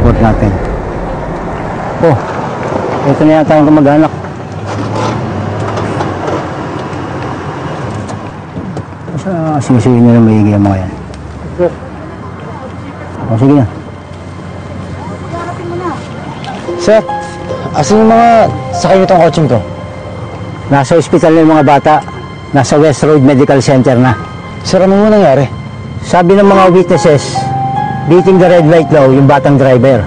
report natin. Oh, ito na yata yung kamag-anak. Sisihin nyo na maigi ang mga yan. O, sige na. Sir, asan yung mga sakay nitong kotseng to? Nasa ospital na yung mga bata. Nasa West Road Medical Center na. Sir, ano mo nangyari? Sabi ng mga witnesses, beating the red light daw yung batang driver.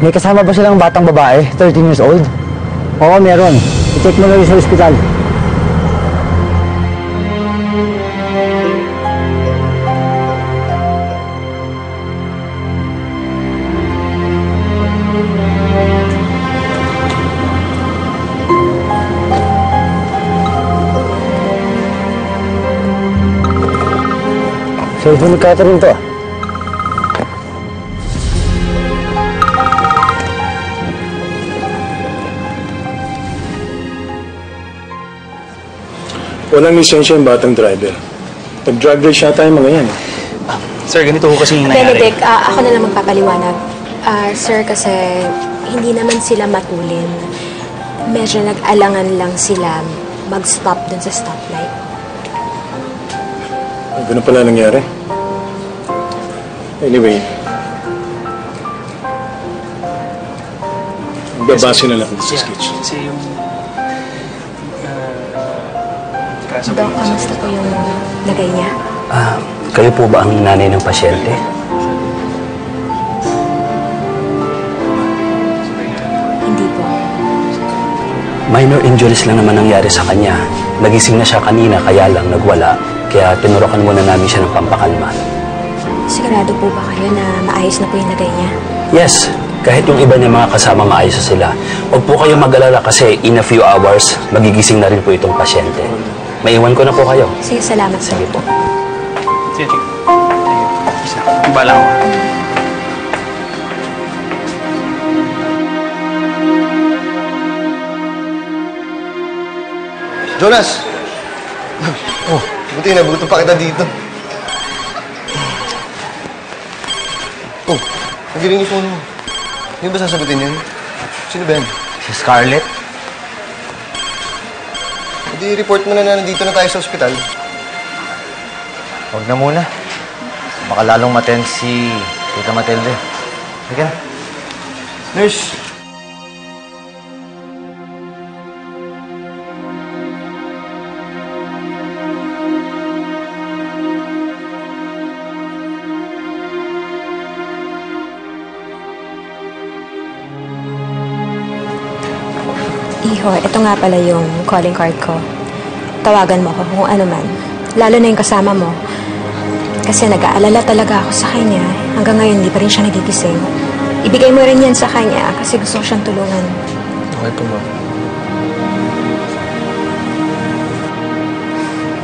May kasama ba silang batang babae, 13 years old? Oo, meron. I-check mo na rin sa ospital. Cellphone ni Catherine to. Walang lisensya yung batang driver. Nag-drug race yata yung mga yan. Sir, ganito ko kasi yung nangyari. Benedict, ako na lang magpapaliwanag. Sir, kasi hindi naman sila matulin. Medyo nag-alangan lang sila mag-stop dun sa stoplight. Ganun pala nangyari. Anyway, babase na lang sa sketch. Kasi yung... Dok, kamusta po yung lagay niya? Kayo po ba ang nanay ng pasyente? Hindi po. Minor injuries lang naman nangyari sa kanya. Nagising na siya kanina, kaya lang nagwala. Kaya tinurukan muna namin siya ng pampakalma. Sigurado po ba kayo na maayos na po yung lagay niya? Yes, kahit yung iba niya mga kasama maayos na sila. Huwag po kayo mag-alala kasi in a few hours, magigising na rin po itong pasyente. Maiwan ko na po kayo. Sige, salamat. Sige po. Sige, sige. Isa, bala ko. Jonas! Oh, buti na, buto pa kita dito. Oh, nagiling yung phone mo. Hindi ba sasagutin yun? Sino ba yan? Si Scarlett? Hindi, report mo na nandito na tayo sa ospital. Huwag na muna. Baka lalong maten si Tita Matilde. Sige na. Nurse! Iho, ito nga pala yung calling card ko. Tawagan mo ako kung ano man. Lalo na yung kasama mo. Kasi nag-aalala talaga ako sa kanya. Hanggang ngayon, hindi pa rin siya nagigising. Ibigay mo rin yan sa kanya kasi gusto ko siyang tulungan. Okay po, ma'am.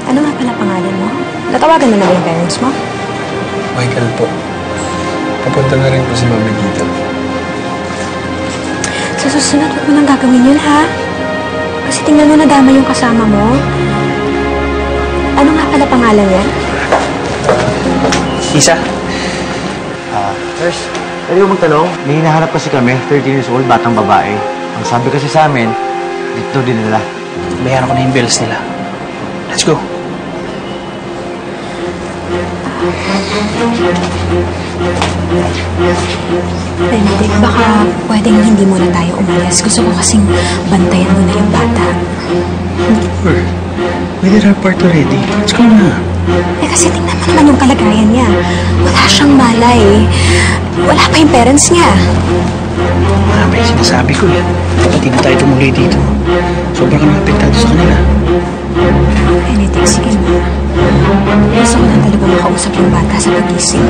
Ano nga pala pangalan mo? Natawagan mo na ba yung parents mo? Michael po. Papunta na rin po si Mami dito. Sa susunod, huwag mo nang gagawin yun, ha? Kasi tingnan mo, nadama yung kasama mo. Ano nga pala pangalan niya? Isa? Nurse, pwede mo magtanong? May hinahanap kasi kami, 13 years old, batang babae. Ang sabi kasi sa amin, dito din nila. Bayaran ko na yung bills nila. Let's go. Benedict, baka pwedeng hindi muna tayo umalis. Gusto ko kasing bantayan mo na yung bata. Sure. We did our part already. Let's go na. Eh kasi tingnan mo naman yung kalagayan niya. Wala siyang malay. Wala pa yung parents niya. Marami yung sinasabi ko yan. Hindi na tayo tumuloy dito. Sobrang kami apektado sa kanila. Benedict, sige na. Gusto ko na talaga makausap yung bata sa pagising.